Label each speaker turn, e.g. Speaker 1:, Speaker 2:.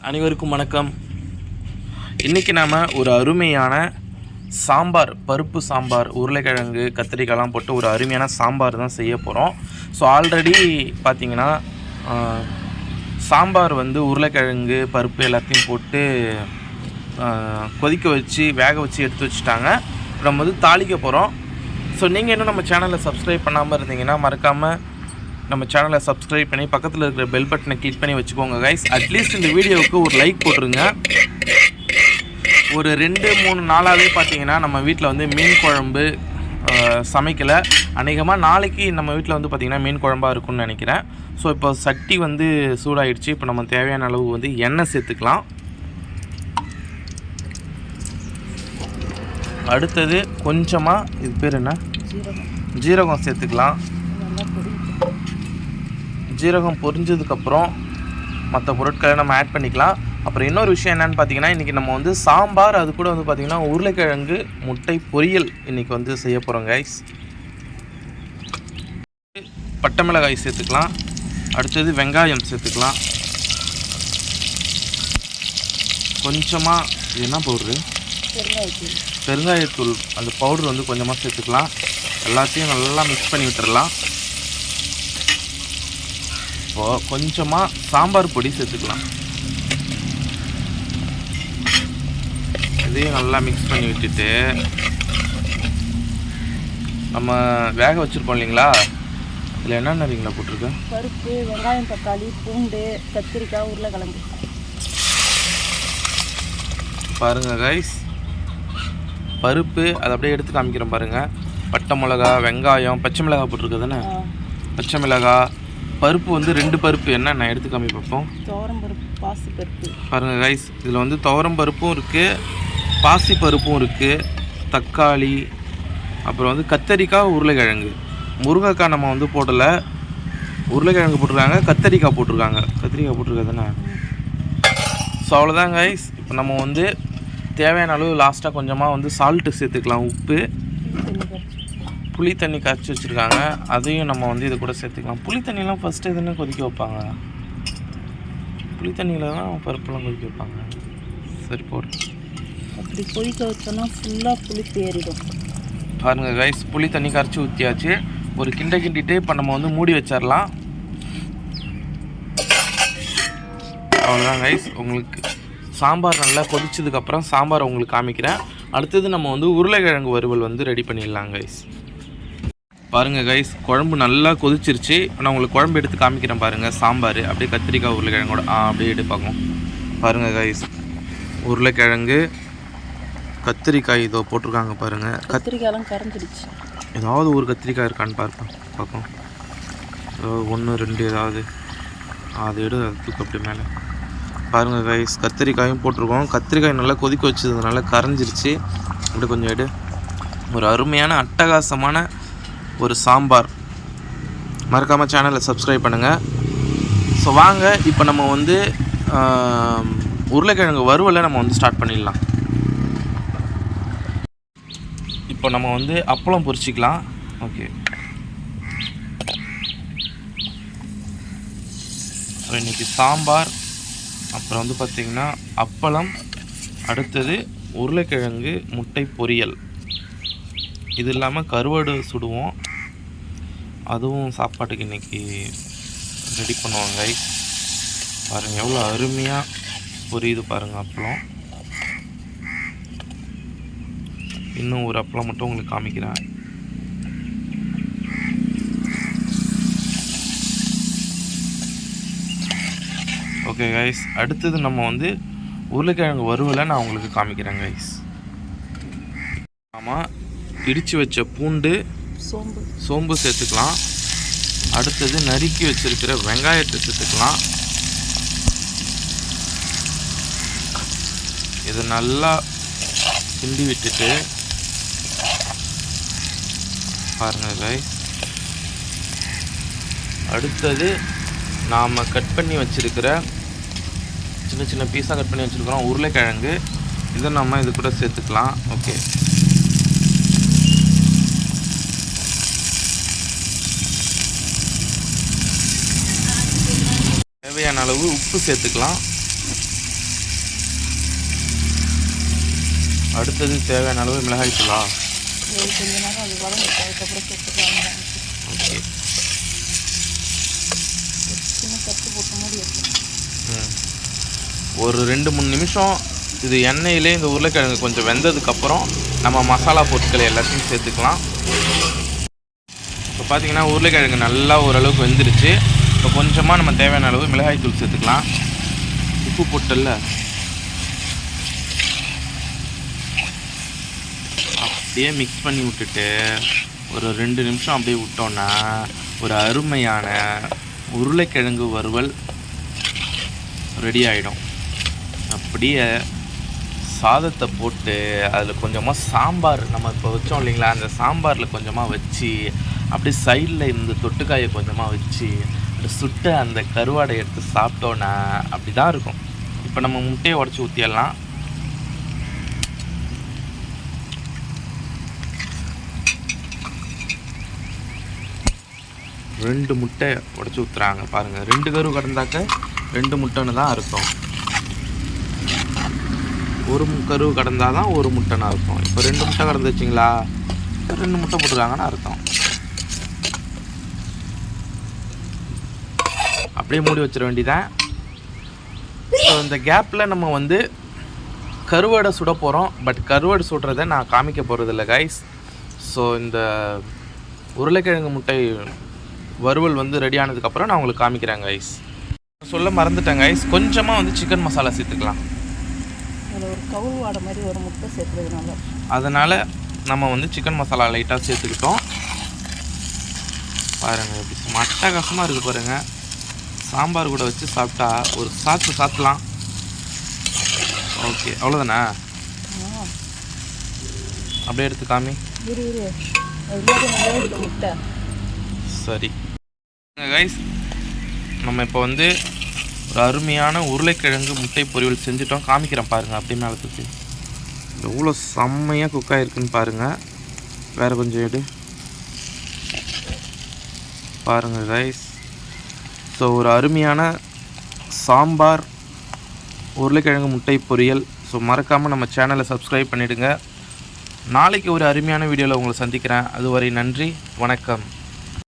Speaker 1: அனைவருக்கும் வணக்கம். இன்றைக்கி நாம் ஒரு அருமையான சாம்பார், பருப்பு சாம்பார், உருளைக்கிழங்கு, கத்திரிக்காய்லாம் போட்டு ஒரு அருமையான சாம்பார் தான் செய்ய போகிறோம். ஸோ ஆல்ரெடி பார்த்திங்கன்னா சாம்பார் உருளைக்கிழங்கு, பருப்பு எல்லாத்தையும் போட்டு கொதிக்க வச்சு வேக வச்சு எடுத்து வச்சுட்டாங்க. நம்ம தாளிக்க போகிறோம். ஸோ நீங்கள் இன்னும் நம்ம சேனலை சப்ஸ்கிரைப் பண்ணாமல் இருந்தீங்கன்னா மறக்காமல் நம்ம சேனலை சப்ஸ்கிரைப் பண்ணி பக்கத்தில் இருக்கிற பெல் பட்டனை கிளிக் பண்ணி வச்சுக்கோங்க கைஸ். அட்லீஸ்ட் இந்த வீடியோவுக்கு ஒரு லைக் போட்டுருங்க. ஒரு 2-3 நாளாகவே பார்த்தீங்கன்னா நம்ம வீட்டில் மீன் குழம்பு சமைக்கலை. அநேகமாக நாளைக்கு நம்ம வீட்டில் பார்த்திங்கன்னா மீன் குழம்பாக இருக்கும்னு நினைக்கிறேன். ஸோ இப்போ சட்டி சூடாகிடுச்சு. இப்போ நம்ம தேவையான அளவு எண்ணெய் சேர்த்துக்கலாம். அடுத்தது கொஞ்சமாக இது பேர் என்ன, ஜீரகம் சேர்த்துக்கலாம். ஜீரகம் பொரிஞ்சதுக்கப்புறம் மற்ற பொருட்களை நம்ம ஆட் பண்ணிக்கலாம். அப்புறம் இன்னொரு விஷயம் என்னென்னு பார்த்தீங்கன்னா, இன்றைக்கி நம்ம சாம்பார், அது கூட பார்த்திங்கன்னா உருளைக்கிழங்கு முட்டை பொரியல் இன்றைக்கி செய்ய போகிறோம் கைஸ். பட்டை மிளகாய் சேர்த்துக்கலாம். அடுத்தது வெங்காயம் சேர்த்துக்கலாம். கொஞ்சமாக என்ன பவுட்ரு, பெருங்காயத்தூள், அந்த பவுட்ரு கொஞ்சமாக சேர்த்துக்கலாம். எல்லாத்தையும் நல்லா மிக்ஸ் பண்ணி விட்டுடலாம். இப்போது கொஞ்சமாக சாம்பார் பொடி சேர்த்துக்கலாம். இதையும் நல்லா மிக்ஸ் பண்ணி விட்டுட்டு நம்ம வேக வச்சுருக்கோம் இல்லைங்களா, இதில் என்னென்ன நிறைங்களா போட்டிருக்கேன்,
Speaker 2: பருப்பு, வெங்காயம், தக்காளி, பூண்டு, கத்திரிக்காய், உருளைக்கிழங்கு.
Speaker 1: பாருங்கள் கைஸ், பருப்பு அதை அப்படியே எடுத்து காமிக்கிறேன் பாருங்கள். பட்டை மிளகா, வெங்காயம், பச்சை மிளகாய் போட்டிருக்கு தானே, பச்சை மிளகாய், பருப்பு 2 பருப்பு. என்ன எடுத்து காமி பார்ப்போம்.
Speaker 2: துவரம் பருப்பு, பாசி பருப்பு.
Speaker 1: பாருங்கள் கைஸ், இதில் துவரம் பருப்பும் இருக்குது, பாசி பருப்பும் இருக்குது, தக்காளி, அப்புறம் கத்தரிக்காய், உருளைக்கிழங்கு. முருங்கைக்காய் நம்ம போடலை, உருளைக்கிழங்கு போட்டிருக்காங்க, கத்தரிக்காய் போட்டிருக்காங்க. கத்திரிக்காய் போட்டிருக்கா தானே. ஸோ அவ்வளோதான் கைஸ். இப்போ நம்ம தேவையான அளவு லாஸ்ட்டாக கொஞ்சமாக சால்ட்டு சேர்த்துக்கலாம். உப்பு, புளி தண்ணி கரைச்சி வச்சுருக்காங்க, அதையும் நம்ம இது கூட சேர்த்துக்கலாம். புளி தண்ணியெலாம் ஃபஸ்ட்டு எதுன்னு கொதிக்க வைப்பாங்க, புளி தண்ணியில் தான் பருப்புலாம் கொதிக்க வைப்பாங்க. சரி போடு.
Speaker 2: அப்படி கொதிக்க வச்சோன்னா ஃபுல்லாக புளிப்பு ஏறிடும்.
Speaker 1: பாருங்கள் கைஸ், புளி தண்ணி கரைச்சி ஊற்றியாச்சு. ஒரு கிண்டிட்டு இப்போ நம்ம மூடி வச்சிடலாம். அவ்வளோதான் கைஸ். உங்களுக்கு சாம்பார் நல்லா கொதிச்சதுக்கப்புறம் சாம்பார் உங்களுக்கு காமிக்கிறேன். அடுத்தது நம்ம உருளைக்கிழங்கு வறுவல் ரெடி பண்ணிடலாம் கைஸ். பாருங்கள் கைஸ், குழம்பு நல்லா கொதிச்சிருச்சு. நான் உங்களுக்கு குழம்பு எடுத்து காமிக்கிறேன் பாருங்கள். சாம்பார் அப்படியே கத்திரிக்காய் உருளைக்கிழங்கோட அப்படியே எடுப்பாங்க. பாருங்கள் கைஸ், உருளைக்கிழங்கு, கத்திரிக்காய் இதோ போட்டிருக்காங்க பாருங்கள்.
Speaker 2: கத்திரிக்காயெல்லாம் கரைஞ்சிடுச்சு.
Speaker 1: ஏதாவது ஒரு கத்திரிக்காய் இருக்கான்னு பார்ப்போம். 1 2 ஏதாவது அது எடு, அது தூக்கு அப்படி மேலே. பாருங்கள் கைஸ், கத்திரிக்காயும் போட்டிருக்கோம். கத்திரிக்காய் நல்லா கொதிக்க வச்சதுனால கரைஞ்சிருச்சு. அப்படி கொஞ்சம் எடு. ஒரு அருமையான அட்டகாசமான ஒரு சாம்பார். மறக்காமல் சேனலை சப்ஸ்கிரைப் பண்ணுங்கள். ஸோ வாங்க இப்போ நம்ம உருளைக்கிழங்கு வறுவலை நம்ம ஸ்டார்ட் பண்ணிடலாம். இப்போ நம்ம அப்பளம் பொரிச்சிக்கலாம். ஓகே, இன்றைக்கி சாம்பார், அப்புறம் பார்த்திங்கன்னா அப்பளம், அடுத்தது உருளைக்கிழங்கு முட்டை பொரியல். இது இல்லாமல் கருவாடு சுடுவோம், அதுவும் சாப்பாட்டுக்கு இன்றைக்கி ரெடி பண்ணுவாங்க. பாருங்கள் எவ்வளோ அருமையாக பொரியுது பாருங்கள் அப்பளம். இன்னும் ஒரு அப்பளம் மட்டும் உங்களுக்கு காமிக்கிறேன். ஓகே கைஸ், அடுத்தது நம்ம உருளைக்கிழங்கு வறுவலை நான் உங்களுக்கு காமிக்கிறேன் கைஸ். ஆமாம், இடித்து வச்ச பூண்டு, சோம்பு சேர்த்துக்கலாம். அடுத்தது நறுக்கி வச்சிருக்கிற வெங்காயத்தை சேர்த்துக்கலாம். இதை நல்லா கிண்டி விட்டுட்டு பாருங்கள் கைஸ், அடுத்தது நாம் கட் பண்ணி வச்சுருக்கிற சின்ன சின்ன பீஸாக கட் பண்ணி வச்சுருக்கிறோம் உருளைக்கிழங்கு. இதை நம்ம இது கூட சேர்த்துக்கலாம். ஓகே, தேவையான அளவு உப்பு சேர்த்துக்கலாம். அடுத்தது தேவையான அளவு மிளகாய் தூளா?
Speaker 2: கொஞ்ச நேரம் அது வதங்கிட்டு அதுக்கப்புறம் சேர்த்துக்கலாம்.
Speaker 1: ஓகே.
Speaker 2: சின்ன கட்டு போட்டு மூடி வச்சுருக்கேன்.
Speaker 1: ஒரு 2-3 நிமிஷம் இது எண்ணெயிலே இந்த உருளைக்கிழங்கு கொஞ்சம் வெந்ததுக்கப்புறம் நம்ம மசாலா பொருட்களை எல்லாத்தையும் சேர்த்துக்கலாம். இப்போ பார்த்திங்கன்னா உருளைக்கிழங்கு நல்லா ஓரளவுக்கு வெந்துருச்சு. இப்போ கொஞ்சமாக நம்ம தேவையான அளவு மிளகாய் தூள் சேர்த்துக்கலாம். உப்பு போட்டல அப்படியே மிக்ஸ் பண்ணி விட்டுட்டு ஒரு 2 நிமிஷம் அப்படியே விட்டோன்னா ஒரு அருமையான உருளைக்கிழங்கு வறுவல் ரெடி ஆகிடும். அப்படியே சாதத்தை போட்டு அதில் கொஞ்சமாக சாம்பார் நம்ம இப்போ வச்சோம் இல்லைங்களா, அந்த சாம்பாரில் கொஞ்சமாக வச்சு அப்படியே சைடில் இந்த தொட்டுக்காயை கொஞ்சமாக வச்சு சுட்ட அந்த கருவாடை எடுத்து சாப்பிட்டோன்னா அப்படி தான் இருக்கும். இப்போ நம்ம முட்டையை உடச்சி ஊற்றிடலாம். ரெண்டு முட்டை உடச்சி ஊற்றுறாங்க பாருங்கள். 2 கரு கடந்தாக்க 2 முட்டைன்னு தான் இருக்கும். 1 கரு கடந்தால் தான் 1 முட்டைன்னு அர்த்தம். இப்போ 2 முட்டை கடந்து வச்சிங்களா, 2 முட்டை போட்டுருக்காங்கன்னு அர்த்தம். அப்படியே மூடி வச்சிட வேண்டியதான். ஸோ இந்த கேப்பில் நம்ம வந்து கருவாடை சுட போகிறோம். பட் கருவாடு சுடுறதை நான் காமிக்க போகிறதில்ல கைஸ். ஸோ இந்த உருளைக்கிழங்கு முட்டை வறுவல் வந்து ரெடி ஆனதுக்கப்புறம் நான் உங்களுக்கு காமிக்கிறேன் கைஸ். சொல்ல மறந்துட்டேன் கைஸ், கொஞ்சமாக வந்து சிக்கன் மசாலா சேர்த்துக்கலாம்.
Speaker 2: அதில் ஒரு கவுள் வாடை மாதிரி ஒரு முட்டை சேர்த்துறதுனால
Speaker 1: அதனால் நம்ம வந்து சிக்கன் மசாலா லைட்டாக சேர்த்துக்கிட்டோம். பாருங்கள் எப்படி அட்டகாசமாக இருக்குது பாருங்கள். சாம்பார் கூட வச்சு சாப்பிட்டா ஒரு சாப்பிடலாம். ஓகே, அவ்வளோதானே? அப்படியே எடுத்து காமி.
Speaker 2: முட்டை
Speaker 1: சரி கைஸ், நம்ம இப்போ வந்து ஒரு அருமையான உருளைக்கிழங்கு முட்டை பொரியல் செஞ்சுட்டோம். காமிக்கிறேன் பாருங்கள். அப்படியே மேலே தூக்கி எவ்வளோ செம்மையாக குக் ஆகிருக்குன்னு பாருங்கள். வேறு கொஞ்சம் எடு பாருங்கள் கைஸ். ஸோ ஒரு அருமையான சாம்பார் உருளைக்கிழங்கு முட்டை பொரியல். ஸோ மறக்காமல் நம்ம சேனலை சப்ஸ்கிரைப் பண்ணிவிடுங்க. நாளைக்கு ஒரு அருமையான வீடியோவில் உங்களை சந்திக்கிறேன். அதுவரை நன்றி, வணக்கம்.